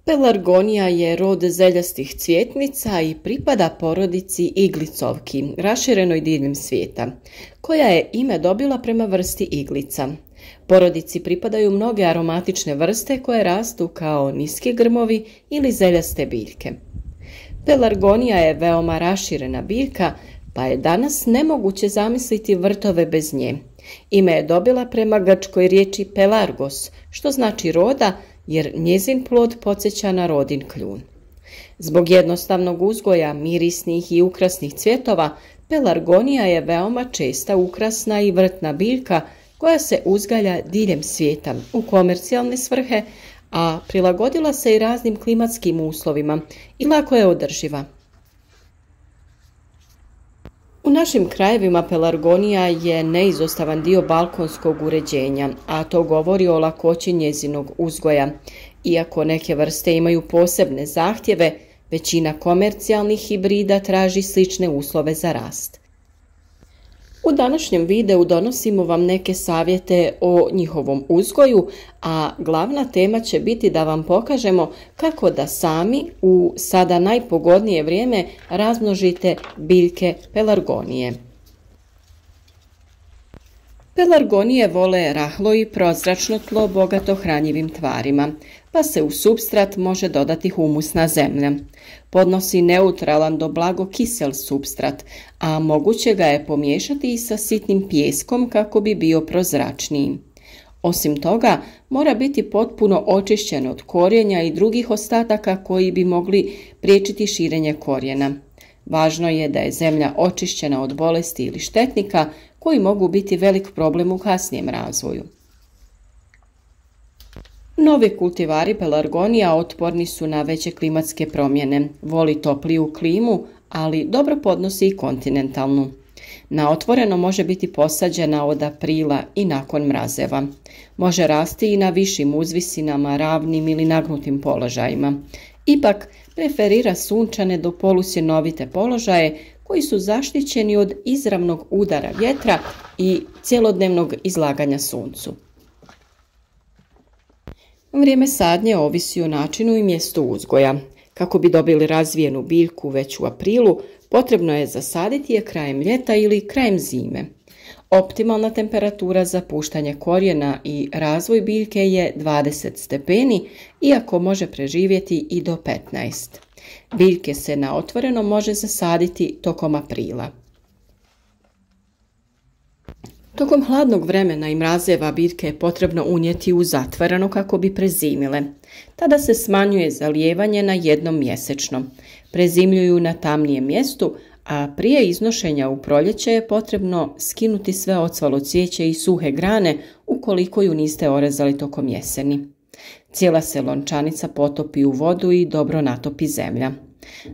Pelargonija je rod zeljastih cvjetnica i pripada porodici iglicovki, raširenoj diljem svijeta, koja je ime dobila prema vrsti iglica. Porodici pripadaju mnoge aromatične vrste koje rastu kao niski grmovi ili zeljaste biljke. Pelargonija je veoma raširena biljka, pa je danas nemoguće zamisliti vrtove bez nje. Ime je dobila prema grčkoj riječi pelargos, što znači roda, jer njezin plod podsjeća na rodin kljun. Zbog jednostavnog uzgoja mirisnih i ukrasnih cvjetova, pelargonija je veoma česta ukrasna i vrtna biljka koja se uzgaja diljem svijeta u komercijalne svrhe, a prilagodila se i raznim klimatskim uslovima i lako je održiva. U našim krajevima pelargonija je neizostavan dio balkonskog uređenja, a to govori o lakoći njezinog uzgoja. Iako neke vrste imaju posebne zahtjeve, većina komercijalnih hibrida traži slične uslove za rast. U današnjem videu donosimo vam neke savjete o njihovom uzgoju, a glavna tema će biti da vam pokažemo kako da sami u sada najpogodnije vrijeme razmnožite biljke pelargonije. Pelargonije vole rahlo i prozračno tlo bogato hranjivim tvarima, pa se u supstrat može dodati humusna zemlja. Podnosi neutralan do blago kisel supstrat, a moguće ga je pomiješati i sa sitnim pijeskom kako bi bio prozračniji. Osim toga, mora biti potpuno očišćen od korijenja i drugih ostataka koji bi mogli priječiti širenje korijena. Važno je da je zemlja očišćena od bolesti ili štetnika koji mogu biti velik problem u kasnijem razvoju. Novi kultivari pelargonija otporni su na veće klimatske promjene, voli topliju klimu, ali dobro podnosi i kontinentalnu. Na otvoreno može biti posađena od aprila i nakon mrazeva. Može rasti i na višim uzvisinama, ravnim ili nagnutim položajima. Ipak preferira sunčane do polusjenovite položaje koji su zaštićeni od izravnog udara vjetra i cjelodnevnog izlaganja suncu. Vrijeme sadnje ovisi o načinu i mjestu uzgoja. Kako bi dobili razvijenu biljku već u aprilu, potrebno je zasaditi je krajem ljeta ili krajem zime. Optimalna temperatura za puštanje korijena i razvoj biljke je 20 stepeni, iako može preživjeti i do 15. Biljke se na otvoreno može zasaditi tokom aprila. Tokom hladnog vremena i mrazeva biljke je potrebno unijeti u zatvoreno kako bi prezimile. Tada se smanjuje zalijevanje na jednom mjesečno. Prezimljuju na tamnijem mjestu, a prije iznošenja u proljeće je potrebno skinuti sve ocvalo cvijeće i suhe grane ukoliko ju niste orezali tokom jeseni. Cijela se lončanica potopi u vodu i dobro natopi zemlja.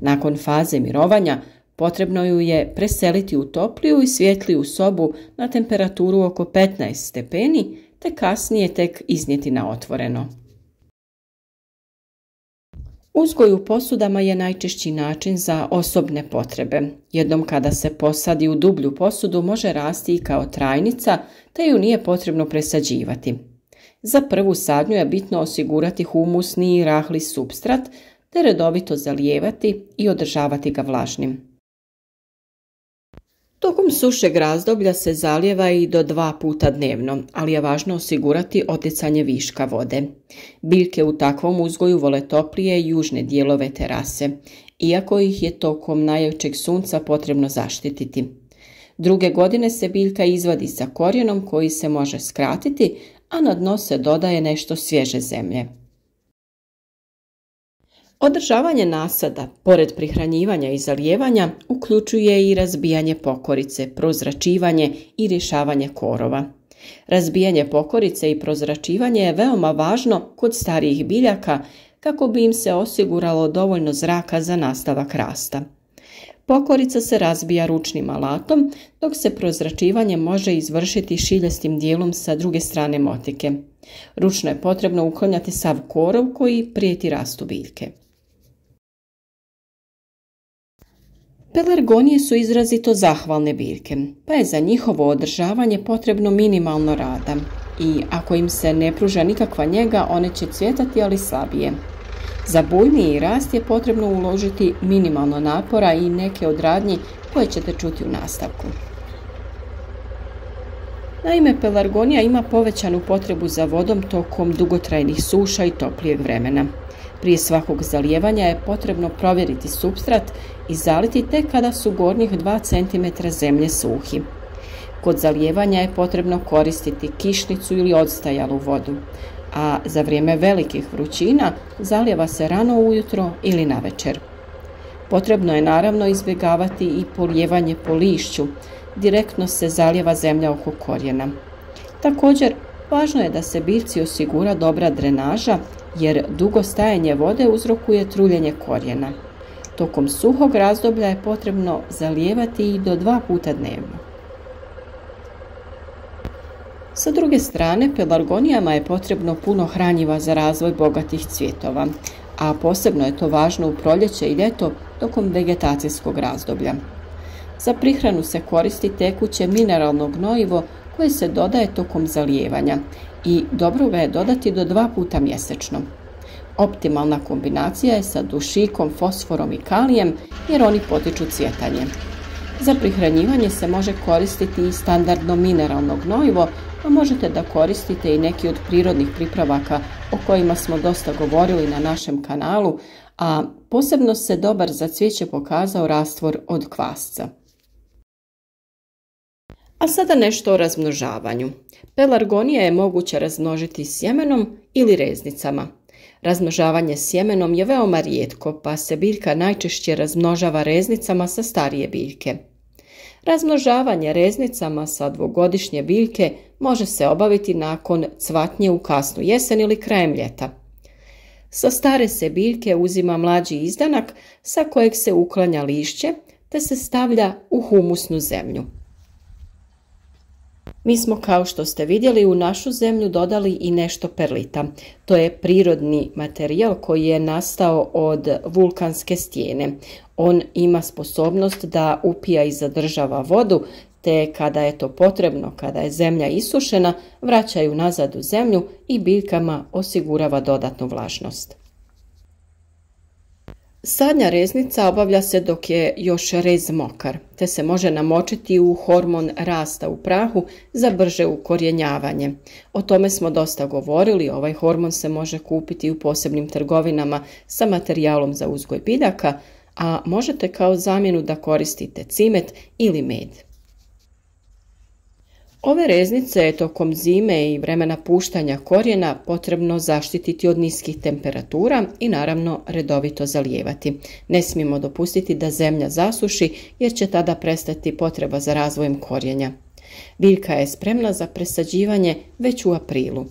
Nakon faze mirovanja potrebno ju je preseliti u topliju i svjetliju sobu na temperaturu oko 15 stepeni, te kasnije tek iznijeti na otvoreno. Uzgoj u posudama je najčešći način za osobne potrebe. Jednom kada se posadi u dublju posudu može rasti i kao trajnica, te ju nije potrebno presađivati. Za prvu sadnju je bitno osigurati humusni i rahli supstrat, te redovito zalijevati i održavati ga vlažnim. Tokom sušeg razdoblja se zalijeva i do 2 puta dnevno, ali je važno osigurati otjecanje viška vode. Biljke u takvom uzgoju vole toplije južne dijelove terase, iako ih je tokom najjačeg sunca potrebno zaštititi. Druge godine se biljka izvadi sa korijenom koji se može skratiti, a na dno se dodaje nešto svježe zemlje. Održavanje nasada, pored prihranjivanja i zalijevanja, uključuje i razbijanje pokorice, prozračivanje i rješavanje korova. Razbijanje pokorice i prozračivanje je veoma važno kod starijih biljaka kako bi im se osiguralo dovoljno zraka za nastavak rasta. Pokorica se razbija ručnim alatom, dok se prozračivanje može izvršiti šiljestim dijelom sa druge strane motike. Ručno je potrebno uklanjati sav korov koji prijeti rastu biljke. Pelargonije su izrazito zahvalne biljke, pa je za njihovo održavanje potrebno minimalno rada i ako im se ne pruža nikakva njega, one će cvjetati, ali slabije. Za bujniji rast je potrebno uložiti minimalno napora i neke od radnji koje ćete čuti u nastavku. Naime, pelargonija ima povećanu potrebu za vodom tokom dugotrajnih suša i toplijeg vremena. Prije svakog zalijevanja je potrebno provjeriti supstrat i zaliti tek kada su gornjih 2 cm zemlje suhi. Kod zalijevanja je potrebno koristiti kišnicu ili odstajalu vodu, a za vrijeme velikih vrućina zalijeva se rano ujutro ili navečer. Potrebno je naravno izbjegavati i polijevanje po lišću, direktno se zalijeva zemlja oko korijena. Također, važno je da se biljci osigura dobra drenaža, jer dugo stajanje vode uzrokuje truljenje korijena. Tokom suhog razdoblja je potrebno zalijevati i do 2 puta dnevno. Sa druge strane, pelargonijama je potrebno puno hranjiva za razvoj bogatih cvjetova, a posebno je to važno u proljeće i ljeto tokom vegetacijskog razdoblja. Za prihranu se koristi tekuće mineralno gnojivo koje se dodaje tokom zalijevanja i dobro ga je dodati do 2 puta mjesečno. Optimalna kombinacija je sa dušikom, fosforom i kalijem jer oni potiču cvjetanje. Za prihranjivanje se može koristiti i standardno mineralno gnojivo, a možete da koristite i neki od prirodnih pripravaka o kojima smo dosta govorili na našem kanalu, a posebno se dobar za cvijeće pokazao rastvor od kvasca. A sada nešto o razmnožavanju. Pelargonije je moguće razmnožiti sjemenom ili reznicama. Razmnožavanje sjemenom je veoma rijetko, pa se biljka najčešće razmnožava reznicama sa starije biljke. Razmnožavanje reznicama sa 2-godišnje biljke može se obaviti nakon cvatnje u kasnu jesen ili krajem ljeta. Sa stare se biljke uzima mlađi izdanak sa kojeg se uklanja lišće te se stavlja u humusnu zemlju. Mi smo, kao što ste vidjeli, u našu zemlju dodali i nešto perlita. To je prirodni materijal koji je nastao od vulkanske stijene. On ima sposobnost da upija i zadržava vodu, te kada je to potrebno, kada je zemlja isušena, vraćaju nazad u zemlju i biljkama osigurava dodatnu vlažnost. Sadnja reznica obavlja se dok je još rez mokar, te se može namočiti u hormon rasta u prahu za brže ukorjenjavanje. O tome smo dosta govorili, ovaj hormon se može kupiti u posebnim trgovinama sa materijalom za uzgoj biljaka, a možete kao zamjenu da koristite cimet ili med. Ove reznice je tokom zime i vremena puštanja korijena potrebno zaštititi od niskih temperatura i naravno redovito zalijevati. Ne smijemo dopustiti da zemlja zasuši jer će tada prestati potreba za razvojem korijenja. Biljka je spremna za presađivanje već u aprilu.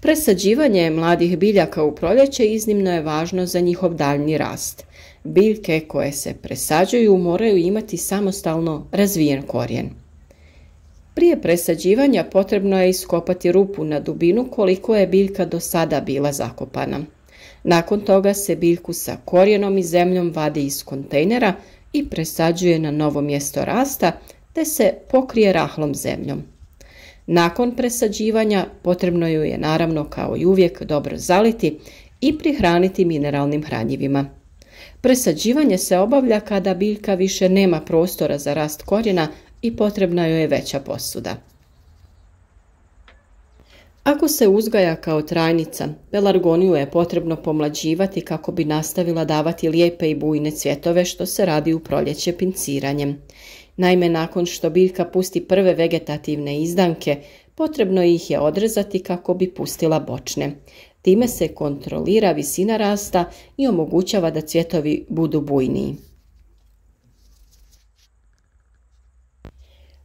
Presađivanje mladih biljaka u proljeće iznimno je važno za njihov daljnji rast. Biljke koje se presađuju moraju imati samostalno razvijen korijen. Prije presađivanja potrebno je iskopati rupu na dubinu koliko je biljka do sada bila zakopana. Nakon toga se biljku sa korijenom i zemljom vadi iz kontejnera i presađuje na novo mjesto rasta te se pokrije rahlom zemljom. Nakon presađivanja potrebno ju je naravno kao i uvijek dobro zaliti i prihraniti mineralnim hranjivima. Presađivanje se obavlja kada biljka više nema prostora za rast korijena i potrebna joj je veća posuda. Ako se uzgaja kao trajnica, pelargoniju je potrebno pomlađivati kako bi nastavila davati lijepe i bujne cvjetove, što se radi u proljeće pinciranjem. Naime, nakon što biljka pusti prve vegetativne izdanke, potrebno ih je odrezati kako bi pustila bočne. Time se kontrolira visina rasta i omogućava da cvjetovi budu bujniji.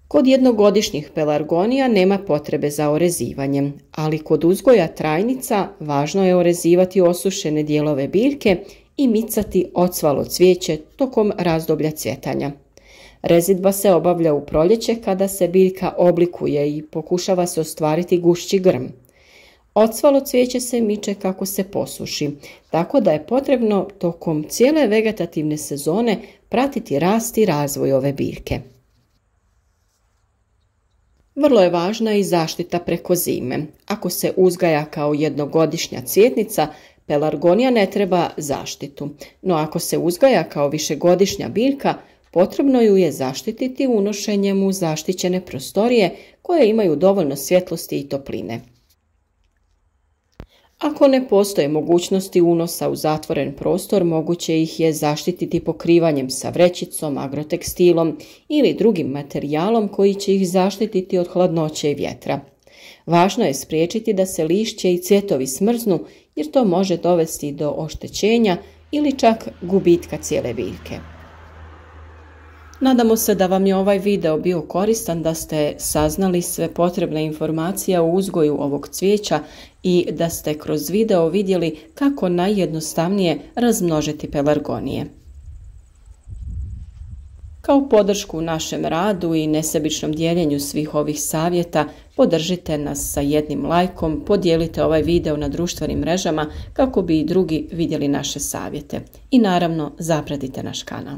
Kod jednogodišnjih pelargonija nema potrebe za orezivanjem, ali kod uzgoja trajnica važno je orezivati osušene dijelove biljke i micati ocvalo cvijeće tokom razdoblja cvjetanja. Rezidba se obavlja u proljeće kada se biljka oblikuje i pokušava se ostvariti gušći grm. Ocvalo cvijeće se miče kako se posuši, tako da je potrebno tokom cijele vegetativne sezone pratiti rast i razvoj ove biljke. Vrlo je važna i zaštita preko zime. Ako se uzgaja kao jednogodišnja cvjetnica, pelargonija ne treba zaštitu, no ako se uzgaja kao višegodišnja biljka, potrebno ju je zaštititi unošenjem u zaštićene prostorije koje imaju dovoljno svjetlosti i topline. Ako ne postoje mogućnosti unosa u zatvoren prostor, moguće ih je zaštititi pokrivanjem sa vrećicom, agrotekstilom ili drugim materijalom koji će ih zaštititi od hladnoće i vjetra. Važno je spriječiti da se lišće i cvjetovi smrznu jer to može dovesti do oštećenja ili čak gubitka cijele biljke. Nadamo se da vam je ovaj video bio koristan, da ste saznali sve potrebne informacije o uzgoju ovog cvijeća i da ste kroz video vidjeli kako najjednostavnije razmnožiti pelargonije. Kao podršku našem radu i nesebičnom dijeljenju svih ovih savjeta, podržite nas sa jednim lajkom, podijelite ovaj video na društvenim mrežama kako bi i drugi vidjeli naše savjete. I naravno, zapratite naš kanal.